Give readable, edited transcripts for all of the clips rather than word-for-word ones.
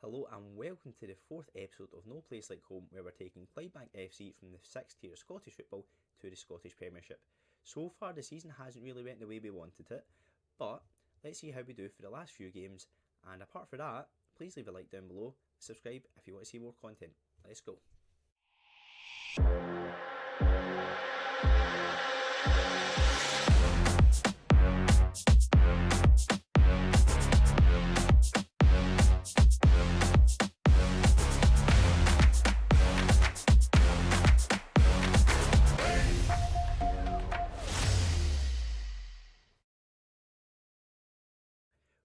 Hello and welcome to the fourth episode of No Place Like Home, where we're taking Clydebank FC from the 6th tier of Scottish football to the Scottish Premiership. So far the season hasn't really went the way we wanted it, but let's see how we do for the last few games, and apart from that, please leave a like down below, subscribe if you want to see more content. Let's go.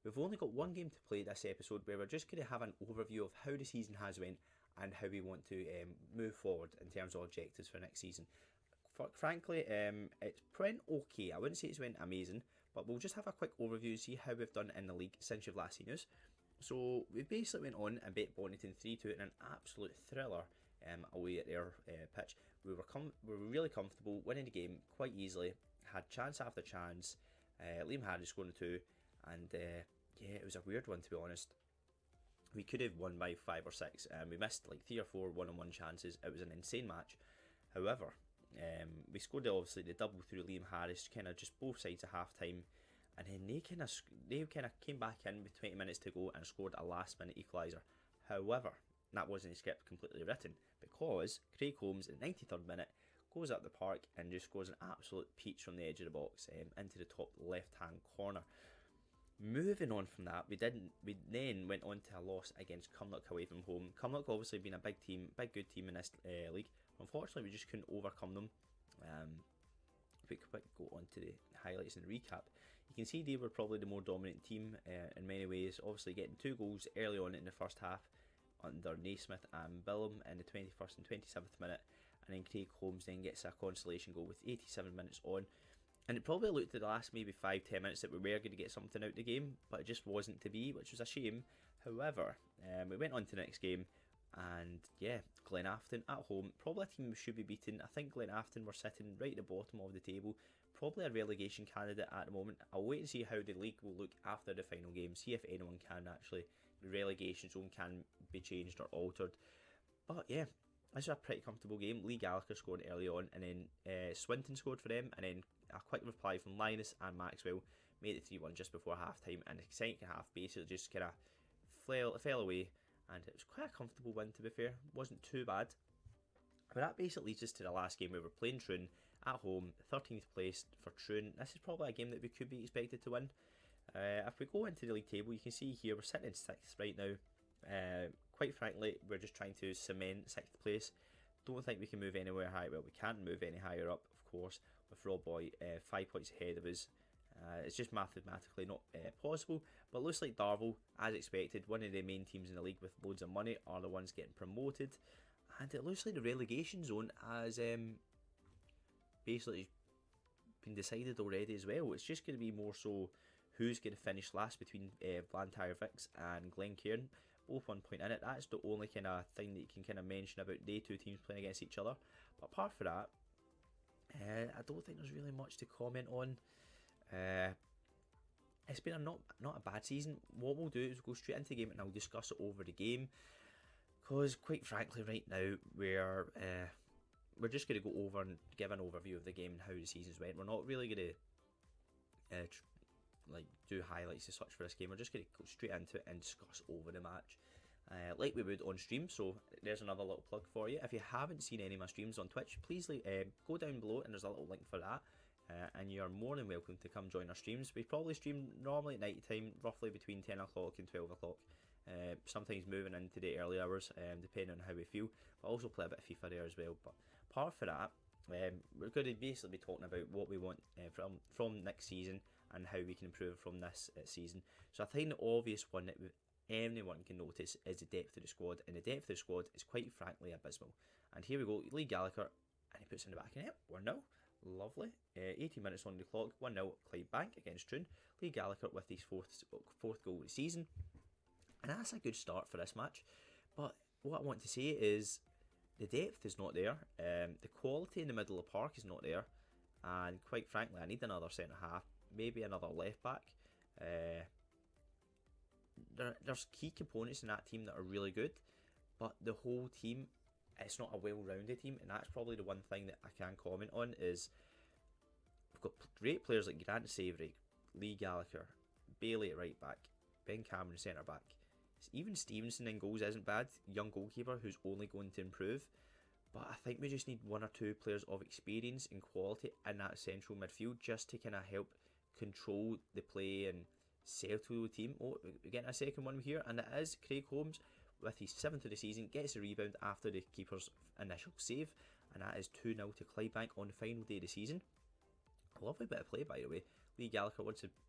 We've only got one game to play this episode, where we're just going to have an overview of how the season has went and how we want to move forward in terms of objectives for next season. Frankly, it's went okay. I wouldn't say it's went amazing, but we'll just have a quick overview and see how we've done in the league since you've last seen us. So we basically went on and beat Bonnyton 3-2 in an absolute thriller away at their pitch. We were really comfortable, winning the game quite easily, had chance after chance. Liam Harris scoring 2, and yeah, it was a weird one, to be honest. We could have won by 5 or 6, and we missed like 3 or 4 one-on-one chances. It was an insane match. However, we scored obviously the double through Liam Harris, kind of just both sides at half time, and then they kind of came back in with 20 minutes to go and scored a last minute equaliser. However, that wasn't a script completely written, because Craig Holmes in the 93rd minute goes up the park and just scores an absolute peach from the edge of the box into the top left hand corner. Moving on from that, we then went on to a loss against Cumnock away from home. Cumnock obviously been a big good team in this league. Unfortunately, we just couldn't overcome them. If we could go on to the highlights and recap, you can see they were probably the more dominant team in many ways. Obviously, getting 2 goals early on in the first half under Naismith and Billum in the 21st and 27th minute, and then Craig Holmes then gets a consolation goal with 87 minutes on. And it probably looked at the last maybe 5-10 minutes that we were going to get something out of the game, but it just wasn't to be, which was a shame. However, we went on to the next game, and yeah, Glenafton at home, probably a team we should be beating. I think Glenafton were sitting right at the bottom of the table, probably a relegation candidate at the moment. I'll wait and see how the league will look after the final game, see if anyone can actually, the relegation zone can be changed or altered. But yeah, this was a pretty comfortable game. Lee Gallagher scored early on, and then Swinton scored for them, and then a quick reply from Linus and Maxwell made it 3-1 just before half time, and the second half basically just kind of fell away, and it was quite a comfortable win, to be fair. It wasn't too bad. But that basically leads us to the last game, where we're playing Troon at home, 13th place for Troon. This is probably a game that we could be expected to win. If we go into the league table, you can see here we're sitting in 6th right now. Quite frankly, we're just trying to cement 6th place. Don't think we can move anywhere higher. Well, we can't move any higher up, of course, with Rob Boy 5 points ahead of us. It's just mathematically not possible, but looks like Darvel, as expected, one of the main teams in the league with loads of money, are the ones getting promoted, and it looks like the relegation zone has basically been decided already as well. It's just going to be more so who's going to finish last between Blantyre Vicks and Glencairn, both 1 point in it. That's the only kind of thing that you can kind of mention about the 2 teams playing against each other. But apart from that, I don't think there's really much to comment on. It's been not a bad season. What we'll do is go straight into the game, and I'll discuss it over the game, because quite frankly right now we're just going to go over and give an overview of the game and how the season's went. We're not really going to do highlights as such for this game. We're just going to go straight into it and discuss over the match, like we would on stream. So there's another little plug for you. If you haven't seen any of my streams on Twitch, please go down below and there's a little link for that, and you're more than welcome to come join our streams. We probably stream normally at night time, roughly between 10 o'clock and 12 o'clock. Sometimes moving into the early hours, depending on how we feel, but also play a bit of FIFA there as well. But apart from that, we're going to basically be talking about what we want from next season and how we can improve from this season. So I think the obvious one that anyone can notice is the depth of the squad, and the depth of the squad is quite frankly abysmal. And here we go, Lee Gallagher, and he puts in the back of net, 1-0, lovely. 18 minutes on the clock, 1-0 Clydebank against Troon. Lee Gallagher with his fourth goal of the season, and that's a good start for this match. But what I want to say is the depth is not there, the quality in the middle of the park is not there, and quite frankly I need another centre half, maybe another left back. there's key components in that team that are really good, but the whole team, it's not a well-rounded team, and that's probably the one thing that I can comment on is we've got great players like Grant Savoury, Lee Gallagher, Bailey at right back, Ben Cameron centre back. Even Stevenson in goals isn't bad, young goalkeeper who's only going to improve. But I think we just need one or two players of experience and quality in that central midfield just to kind of help control the play and settle the team. Oh, we're getting a second one here, and it is Craig Holmes with his 7th of the season, gets a rebound after the keeper's initial save, and that is 2-0 to Clydebank on the final day of the season. A lovely bit of play, by the way. Lee Gallagher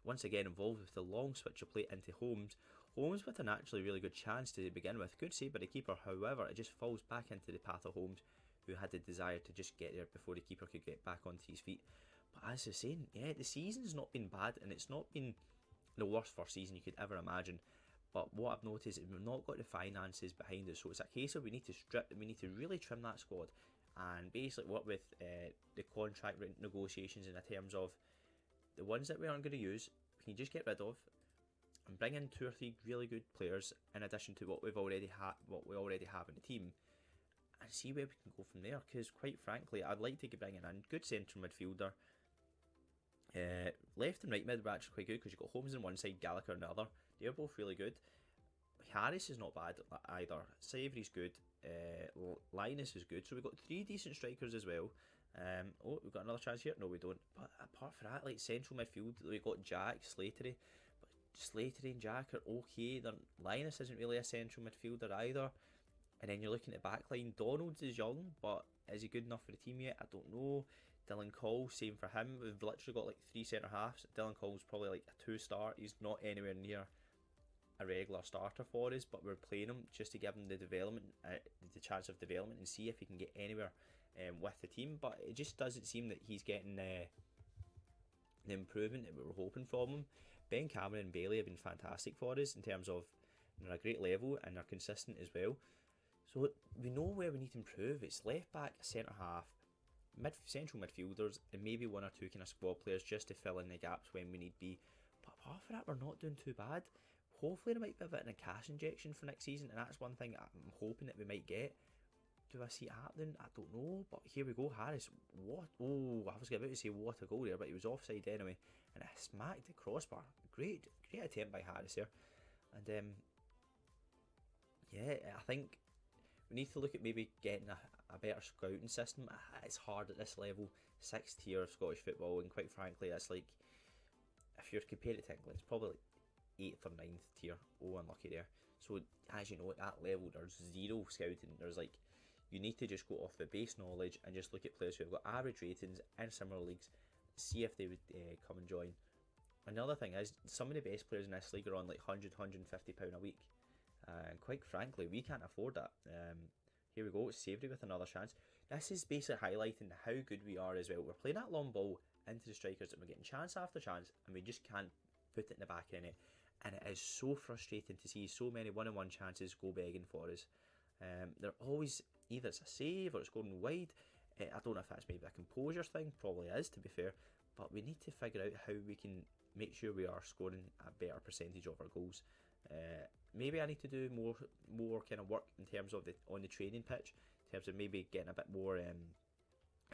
once again involved with the long switch of play into Holmes. Holmes with an actually really good chance to begin with. Good save by the keeper, however, it just falls back into the path of Holmes, who had the desire to just get there before the keeper could get back onto his feet. But as I was saying, yeah, the season's not been bad, and it's not been the worst first season you could ever imagine. But what I've noticed is we've not got the finances behind it, so it's a case of we need to really trim that squad and basically work with the contract negotiations in terms of the ones that we aren't going to use, we can just get rid of and bring in 2 or 3 really good players in addition to what we already have in the team, and see where we can go from there. Because quite frankly, I'd like to bring in a good central midfielder. Left and right mid were actually quite good because you've got Holmes on one side, Gallagher on the other. They're both really good. Harris is not bad either. Savoury's good. Linus is good. So we've got 3 decent strikers as well. Oh, we've got another chance here. No, we don't. But apart from that, like central midfield, we've got Jack, Slattery. But Slattery and Jack are okay. Linus isn't really a central midfielder either. And then you're looking at the backline. Donalds is young, but is he good enough for the team yet? I don't know. Dylan Cole, same for him. We've literally got like 3 centre halves. Dylan Cole's probably like a 2-star. He's not anywhere near a regular starter for us, but we're playing him just to give him the development, the chance of development, and see if he can get anywhere with the team. But it just doesn't seem that he's getting the improvement that we were hoping from him. Ben Cameron and Bailey have been fantastic for us in terms of they're a great level and they're consistent as well. So we know where we need to improve. It's left back, centre half, central midfielders, and maybe 1 or 2 kind of squad players just to fill in the gaps when we need be. But apart from that, we're not doing too bad. Hopefully there might be a bit of a cash injection for next season, and that's one thing I'm hoping that we might get. Do I see it happening? I don't know, but here we go. Harris, what? Oh, I was about to say what a goal there, but he was offside anyway, and I smacked the crossbar. Great attempt by Harris here. And yeah, I think we need to look at maybe getting a better scouting system. It's hard at this level, 6th tier of Scottish football, and quite frankly, that's like, if you're comparing it to England, it's probably like 8th or 9th tier. Oh, unlucky there. So as you know, at that level, there's 0 scouting. There's like, you need to just go off the base knowledge and just look at players who have got average ratings in similar leagues, see if they would come and join. Another thing is, some of the best players in this league are on like £100, £150 a week. And quite frankly, we can't afford that. Here we go, Savoury with another chance. This is basically highlighting how good we are as well. We're playing that long ball into the strikers and we're getting chance after chance, and we just can't put it in the back of the net. And it is so frustrating to see so many one-on-one chances go begging for us. They're always, either it's a save or it's going wide. I don't know if that's maybe a composure thing, probably is to be fair, but we need to figure out how we can make sure we are scoring a better percentage of our goals. Maybe I need to do more kind of work in terms of on the training pitch, in terms of maybe getting a bit more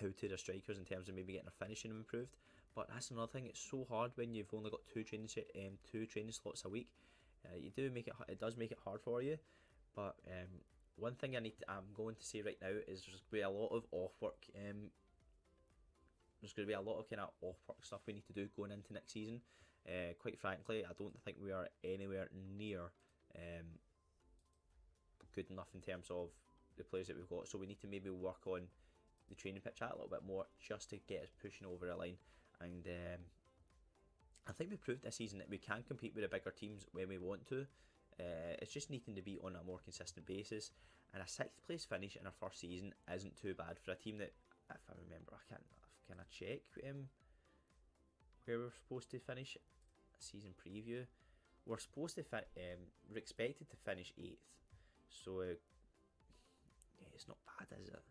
how to the strikers, in terms of maybe getting our finishing improved. But that's another thing, it's so hard when you've only got two training slots a week. It does make it hard for you. But one thing I'm going to say right now is there's going to be a lot of off work. There's going to be a lot of kind of off work stuff we need to do going into next season. Quite frankly, I don't think we are anywhere near good enough in terms of the players that we've got. So we need to maybe work on the training pitch a little bit more just to get us pushing over the line. And I think we proved this season that we can compete with the bigger teams when we want to. It's just needing to be on a more consistent basis. And a 6th place finish in our first season isn't too bad for a team that, if I remember, can I check where we're supposed to finish? A season preview. We're supposed to we're expected to finish 8th. So yeah, it's not bad, is it?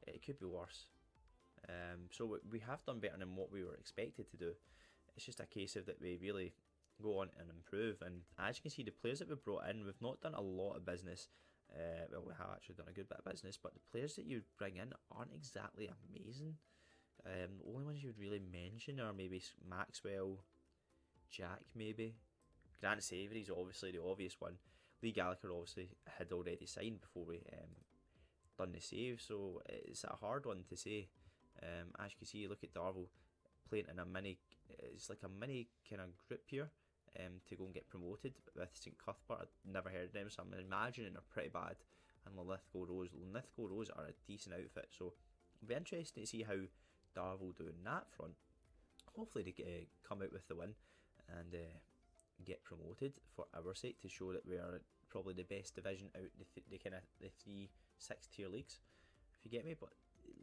It could be worse. So we have done better than what we were expected to do. It's just a case of that we really go on and improve. And as you can see, the players that we've brought in, we've not done a lot of business. Well, we have actually done a good bit of business, but the players that you bring in aren't exactly amazing. The only ones you would really mention are maybe Maxwell, Jack maybe. Grant Savory's obviously the obvious one. Lee Gallagher obviously had already signed before we done the save, so it's a hard one to say. As you can see, look at Darvel playing in a mini, it's like a mini kind of group here to go and get promoted with St Cuthbert. I've never heard of them, so I'm imagining they're pretty bad. And Linlithgow Rose are a decent outfit, so it'll be interesting to see how Darvel do in that front. Hopefully they come out with the win and get promoted for our sake, to show that we are probably the best division out the kind of the 3 6-tier leagues, if you get me. But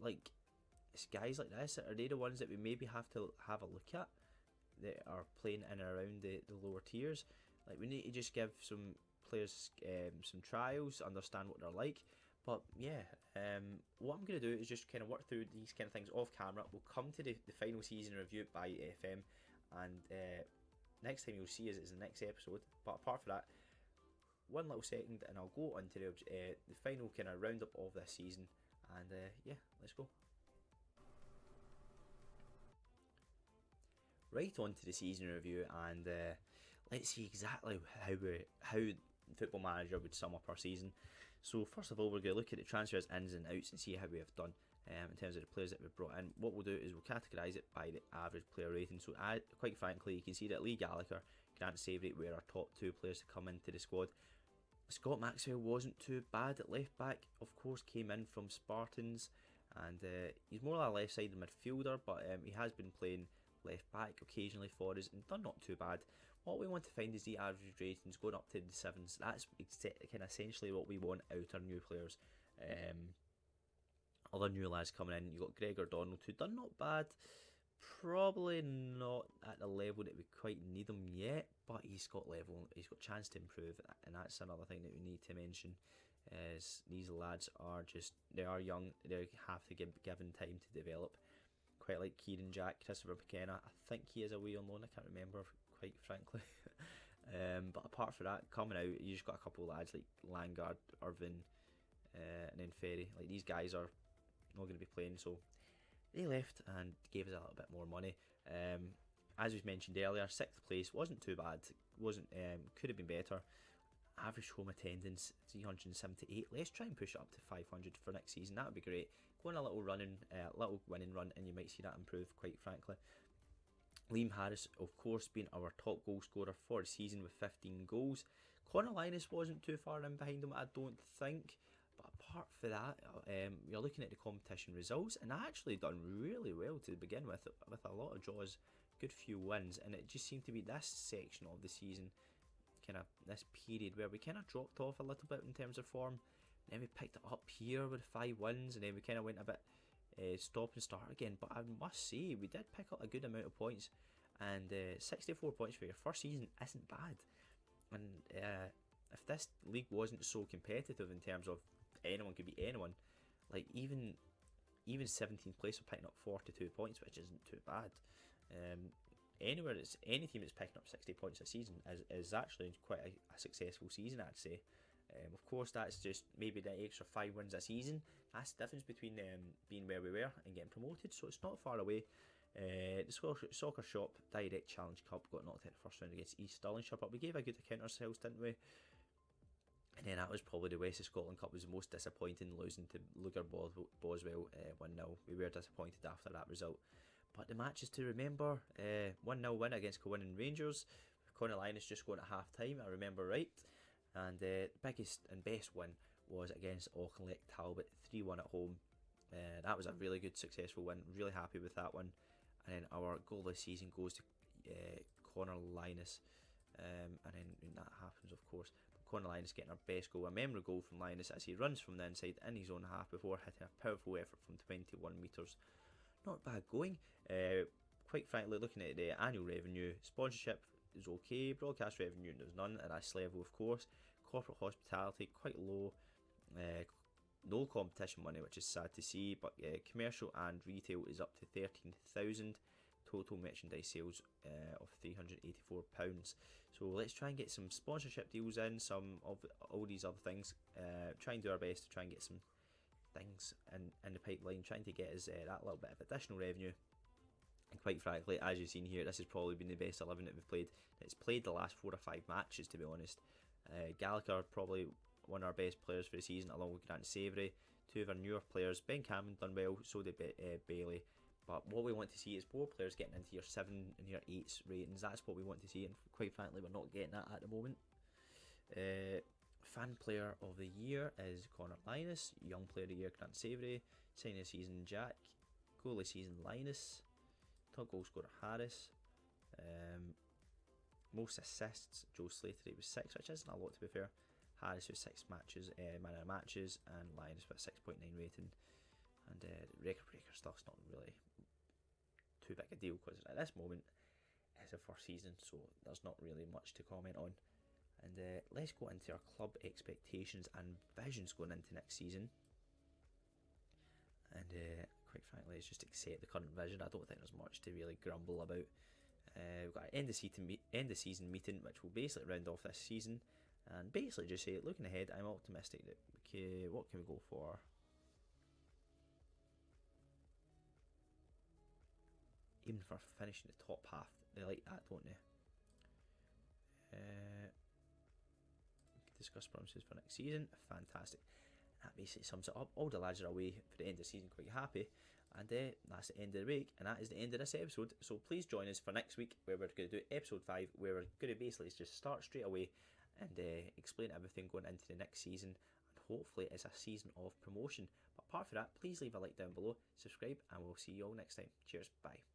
like, it's guys like this, are they the ones that we maybe have to have a look at that are playing in and around the lower tiers? Like, we need to just give some players some trials, understand what they're like. But yeah, what I'm going to do is just kind of work through these kind of things off camera. We'll come to the final season review by FM, and next time you'll see us is the next episode. But apart from that, one little second and I'll go on to the final kind of roundup of this season. And yeah, let's go. Right on to the season review, and let's see exactly how Football Manager would sum up our season. So first of all, we're going to look at the transfers ins and outs and see how we have done in terms of the players that we've brought in. What we'll do is we'll categorise it by the average player rating. So quite frankly, you can see that Lee Gallagher, Grant Savory were our top 2 players to come into the squad. Scott Maxwell wasn't too bad at left back, of course, came in from Spartans, and he's more like a left sided midfielder, but he has been playing left back occasionally for us and done not too bad. What we want to find is the average ratings going up to the 7s. That's kind of essentially what we want out our new players. Other new lads coming in, you've got Gregor Donald, who done not bad. Probably not at the level that we quite need him yet, but he's got level, he's got chance to improve, and that's another thing that we need to mention. Is these lads are they are young, they have to give given time to develop. Quite like Kieran Jack, Christopher McKenna, I think he is away on loan, I can't remember quite frankly. But apart from that, coming out, you just got a couple of lads like Langard, Irvin, and then Ferry. Like, these guys are not going to be playing, so they left and gave us a little bit more money. As we mentioned earlier, 6th place wasn't too bad, could have been better. Average home attendance 378. Let's try and push it up to 500 for next season. That would be great. Go on a little winning run, and you might see that improve, quite frankly. Liam Harris, of course, being our top goal scorer for the season with 15 goals. Conor Linus wasn't too far in behind him, I don't think. But apart from that, you're looking at the competition results, and I actually done really well to begin with a lot of draws, good few wins, and it just seemed to be this section of the season, kind of this period where we kind of dropped off a little bit in terms of form. Then we picked it up here with 5 wins, and then we kind of went a bit stop and start again. But I must say, we did pick up a good amount of points, and 64 points for your first season isn't bad. And if this league wasn't so competitive in terms of anyone could beat anyone, like even 17th place for picking up 42 points, which isn't too bad. Any team that's picking up 60 points a season is actually quite a successful season, I'd say. Of course, that's just maybe the extra 5 wins a season. That's the difference between being where we were and getting promoted, so it's not far away. The Soccer Shop Direct Challenge Cup got knocked out in the first round against East Stirlingshire, but we gave a good account ourselves, didn't we? And then that was probably the West of Scotland Cup was the most disappointing, losing to Lugar Boswell 1-0. We were disappointed after that result. But the matches to remember, 1-0 win against Cowannon Rangers, Conor Linus just going at half time, I remember right. And the biggest and best win was against Auchinleck Talbot, 3-1 at home. That was a really good, successful win. Really happy with that one. And then our goal this season goes to Conor Linus. And then that happens, of course. But Conor Linus getting our best goal, a memorable goal from Linus as he runs from the inside in his own half before hitting a powerful effort from 21 metres. Not bad going. Quite frankly, looking at the annual revenue, sponsorship is okay, broadcast revenue there's none at this level, of course. Corporate hospitality quite low, no competition money, which is sad to see, but commercial and retail is up to 13,000, total merchandise sales of £384. So let's try and get some sponsorship deals in, some of all these other things. Try and do our best to try and get some things in the pipeline, trying to get us that little bit of additional revenue. And quite frankly, as you've seen here, this has probably been the best 11 that we've played. It's played the last 4 or 5 matches, to be honest. Gallagher, probably one of our best players for the season, along with Grant Savoury. 2 of our newer players. Ben Cameron done well, so did Bailey. But what we want to see is more players getting into your 7 and your 8s ratings. That's what we want to see, and quite frankly, we're not getting that at the moment. Fan player of the year is Connor Linus. Young player of the year, Grant Savoury. Signing of the season, Jack. Goal of the season, Linus. Top goal scorer, Harris. Most assists, Joe Slater, it was 6, which isn't a lot to be fair. Harris with 6 matches, man of the matches, and Linus with a 6.9 rating. And record breaker stuff's not really too big a deal, because at this moment it's the first season, so there's not really much to comment on. And let's go into our club expectations and visions going into next season. And quite frankly, let's just accept the current vision. I don't think there's much to really grumble about. We've got an end of season meeting, which will basically round off this season, and basically just say, looking ahead, I'm optimistic that what can we go for? Even for finishing the top half, they like that, don't they? Discuss promises for next season. Fantastic. That basically sums it up. All the lads are away for the end of the season, quite happy. And that's the end of the week, and that is the end of this episode. So please join us for next week, where we're going to do episode 5, where we're going to basically just start straight away and explain everything going into the next season. And hopefully it's a season of promotion. But apart from that, please leave a like down below, subscribe, and we'll see you all next time. Cheers, bye.